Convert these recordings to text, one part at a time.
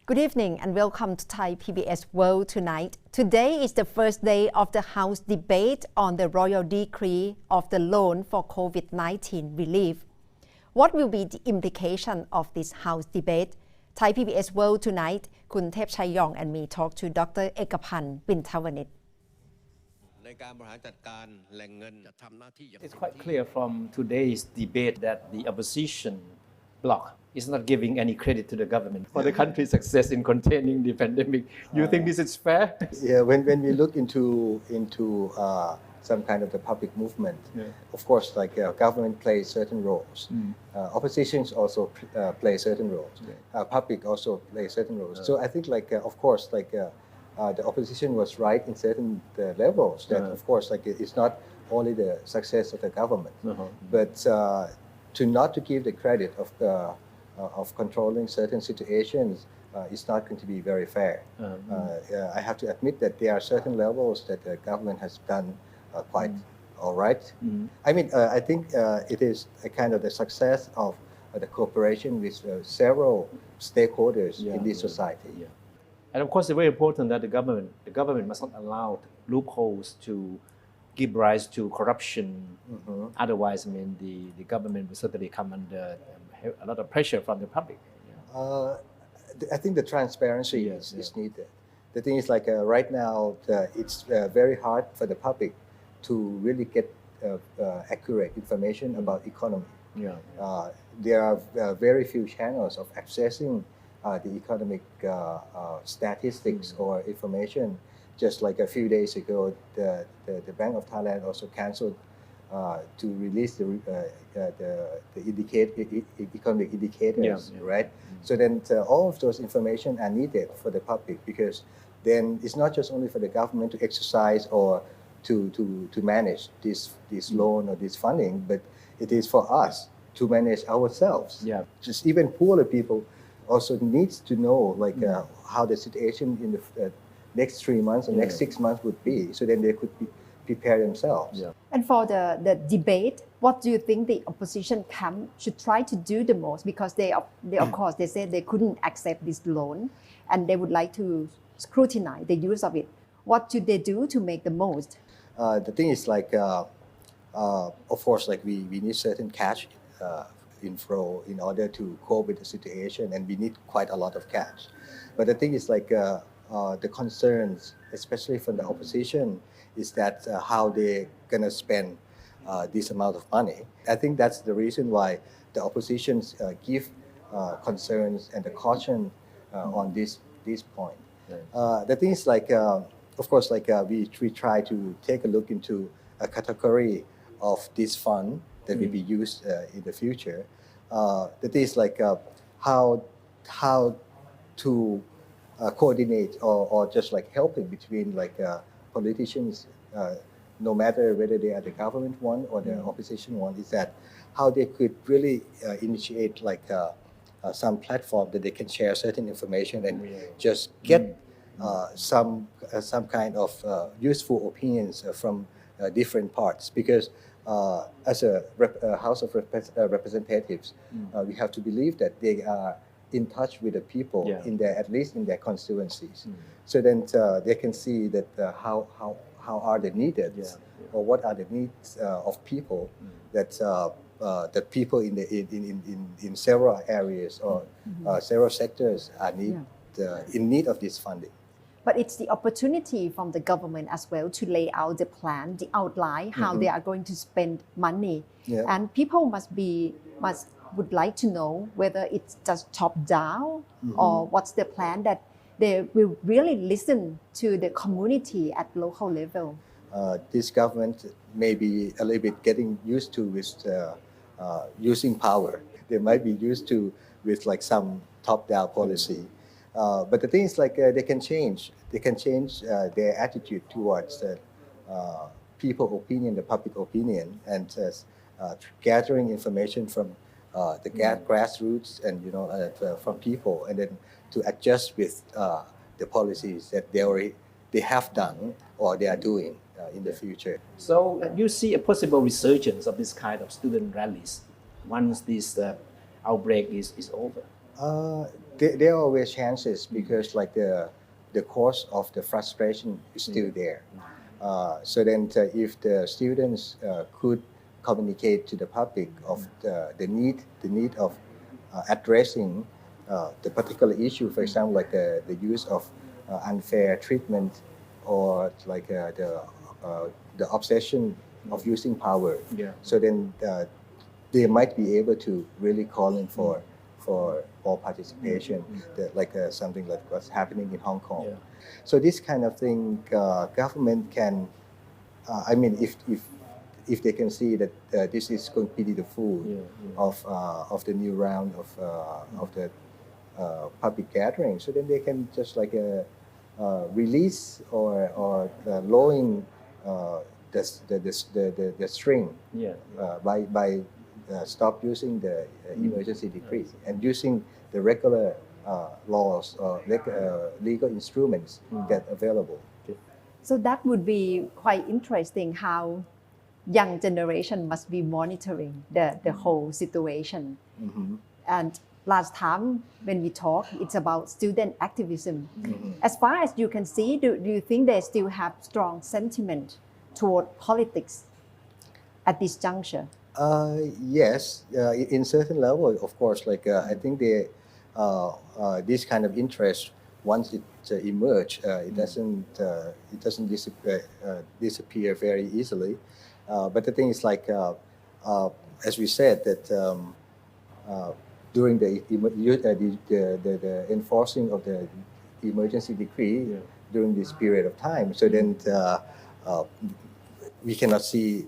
Good evening and welcome to Thai PBS World tonight. Today is the first day of the House debate on the royal decree of the loan for COVID-19 relief. What will be the implication of this House debate? Thai PBS World tonight, คุณเทพชัยยอง and me talk to Dr. เอกพันธ์ ปิ่นทวณิช It's quite clear from today's debate that the opposition bloc is not giving any credit to the government for the country's success in containing the pandemic. You think this is fair? Yeah, when we look into some kind of the public movement, of course, like government plays certain roles. Oppositions also play certain roles. Public also plays certain roles. So I think, like of course, like the opposition was right in certain levels. That of course, like it's not only the success of the government, but to give the credit of controlling certain situations is not going to be very fair. I have to admit that there are certain levels that the government has done quite all right. I mean, I think it is a kind of the success of the cooperation with several stakeholders in this society. And of course, it's very important that the government must not allow loopholes to give rise to corruption. Otherwise, I mean, the government will certainly come under a lot of pressure from the public. I think the transparency is needed. The thing is, like right now, it's very hard for the public to really get accurate information about economy. There are very few channels of accessing the economic statistics or information. Just like a few days ago, the Bank of Thailand also canceled to release the economic indicators, right? So then all of those information are needed for the public, because then it's not just only for the government to exercise or to manage this loan or this funding, but it is for us to manage ourselves. Just even poorer people also needs to know like how the situation in the next 3 months or next 6 months would be, so then they could prepare themselves. And for the debate, what do you think the opposition camp should try to do the most? Because they of course they said they couldn't accept this loan and they would like to scrutinize the use of it. What should they do to make the most? The thing is, like of course, like we need certain cash inflow in order to cope with the situation, and we need quite a lot of cash. But the thing is, like the concerns, especially from the opposition, is that how they're gonna spend this amount of money. I think that's the reason why the oppositions give concerns and the caution on this point. The thing is, like of course, like we try to take a look into a category of this fund that will be used in the future. That is like how to coordinate or just like helping between like politicians, no matter whether they are the government one or the opposition one, is that how they could really initiate like some platform that they can share certain information and just get some kind of useful opinions from different parts. Because as a House of Representatives, we have to believe that they are in touch with the people in their, at least in their constituencies. So then they can see that how are the needed or what are the needs of people that people in several areas or several sectors are in need of this funding. But it's the opportunity from the government as well to lay out the plan, the outline, how they are going to spend money. And people would like to know whether it's just top down or what's the plan that they will really listen to the community at local level. This government may be a little bit getting used to with using power. They might be used to with like some top-down policy. But the thing is, like they can change. They can change their attitude towards the people opinion, the public opinion, and gathering information from the grassroots and from people, and then to adjust with the policies that they have done or they are doing in the future. So you see a possible resurgence of this kind of student rallies once this outbreak is over? There are always chances because like the cause of the frustration is still there. So then if the students could communicate to the public of the need of addressing the particular issue, for example, like the use of unfair treatment or like the obsession of using power. Yeah. So then they might be able to really call in for more participation, like something like what's happening in Hong Kong. Yeah. So this kind of thing, government can, I mean, if they can see that this is going to be the food of the new round of the public gathering, so then they can just like release or lowering the string by stop using the emergency decree and using the regular laws or legal instruments that are available. So that would be quite interesting how young generation must be monitoring the whole situation. And last time when we talked, it's about student activism. As far as you can see, do you think they still have strong sentiment toward politics at this juncture? Yes, in certain level, of course. Like I think this kind of interest, once it emerge, it doesn't disappear very easily. But the thing is, like as we said, that during the enforcing of the emergency decree during this period of time, so then we cannot see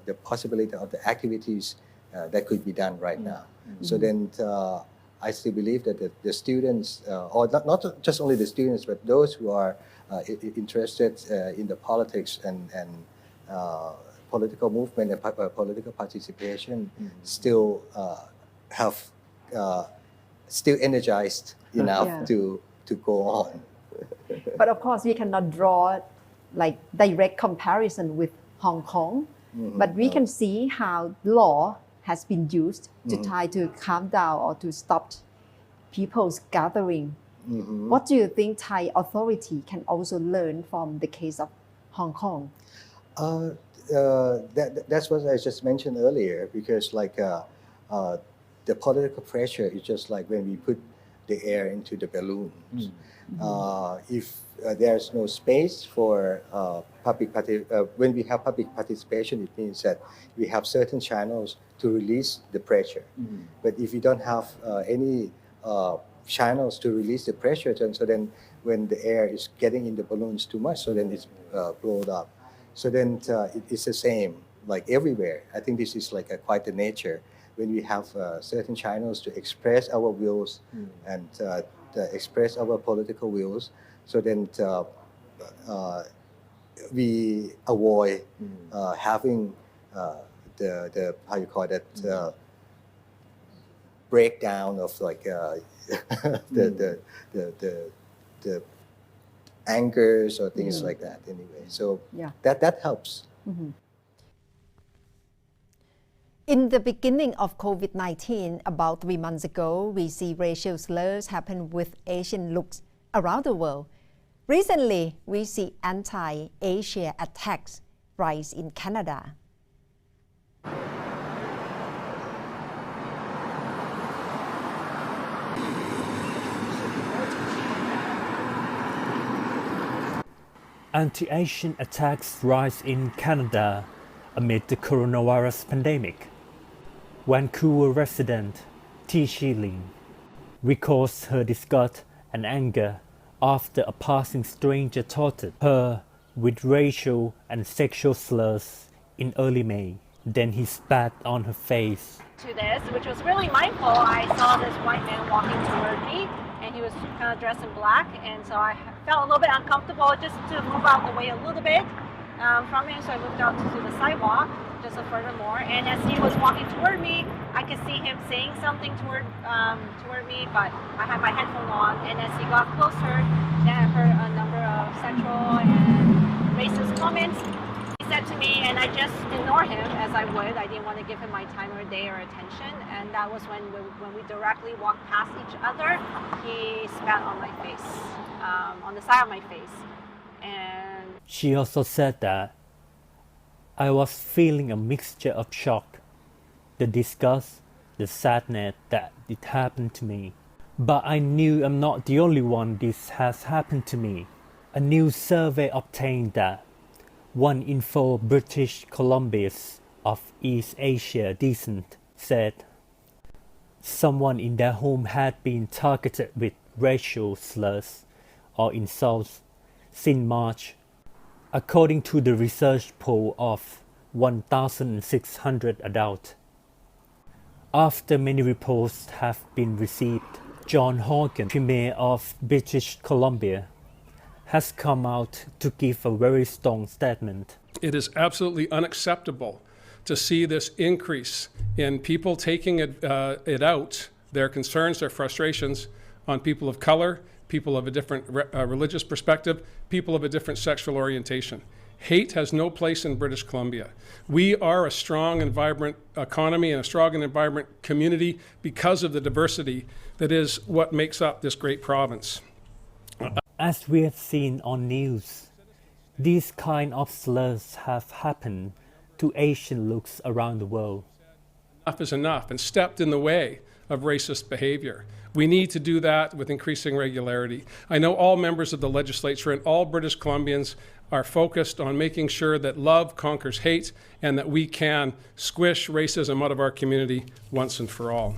the possibility of the activities that could be done right now. So then I still believe that the students, or not just only the students, but those who are interested in the politics and political movement and political participation, still have still energized enough to go on. But of course, we cannot draw like direct comparison with Hong Kong, but we can see how law has been used to try to calm down or to stop people's gathering. What do you think Thai authority can also learn from the case of Hong Kong? That's what I just mentioned earlier, because like the political pressure is just like when we put the air into the balloons. If there's no space for when we have public participation, it means that we have certain channels to release the pressure. But if you don't have any channels to release the pressure, then when the air is getting in the balloons too much, so then it's blown up. So then it's the same like everywhere. I think this is like quite the nature when we have certain channels to express our wills and express our political wills. So then we avoid having the how you call that breakdown of like the angers or things like that. Anyway, so that helps. In the beginning of COVID-19, about 3 months ago, we see racial slurs happen with Asian looks around the world. Recently, we see anti-Asia attacks rise in Canada. Anti-Asian attacks rise in Canada amid the coronavirus pandemic. Vancouver resident T. Shilin recalls her disgust and anger after a passing stranger taunted her with racial and sexual slurs in early May. Then he spat on her face. To this, which was really mindful, I saw this white man walking toward me, and he was kind of dressed in black, and so I felt a little bit uncomfortable just to move out the way a little bit from him, so I moved out to the sidewalk just a further more, and as he was walking toward me, I could see him saying something toward me, but I had my headphone on, and as he got closer, then I heard a number of sexual and racist comments. He said to me, and I just ignore him as I would. I didn't want to give him my time or day or attention. And that was when we directly walked past each other, he spat on my face, on the side of my face. And she also said that I was feeling a mixture of shock, the disgust, the sadness that it happened to me. But I knew I'm not the only one this has happened to me. A new survey obtained that 1 in 4 British Columbians of East Asia descent said someone in their home had been targeted with racial slurs or insults since March, according to the research poll of 1,600 adults. After many reports have been received, John Horgan, Premier of British Columbia, has come out to give a very strong statement. It is absolutely unacceptable to see this increase in people taking it out, their concerns, their frustrations, on people of color, people of a different religious perspective, people of a different sexual orientation. Hate has no place in British Columbia. We are a strong and vibrant economy and a strong and vibrant community because of the diversity that is what makes up this great province. As we have seen on news, these kind of slurs have happened to Asian looks around the world. Enough is enough and stepped in the way of racist behavior. We need to do that with increasing regularity. I know all members of the legislature and all British Columbians are focused on making sure that love conquers hate and that we can squish racism out of our community once and for all.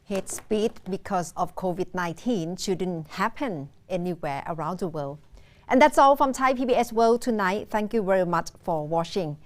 Hate speech because of COVID-19 shouldn't happen anywhere around the world. And that's all from Thai PBS World tonight. Thank you very much for watching.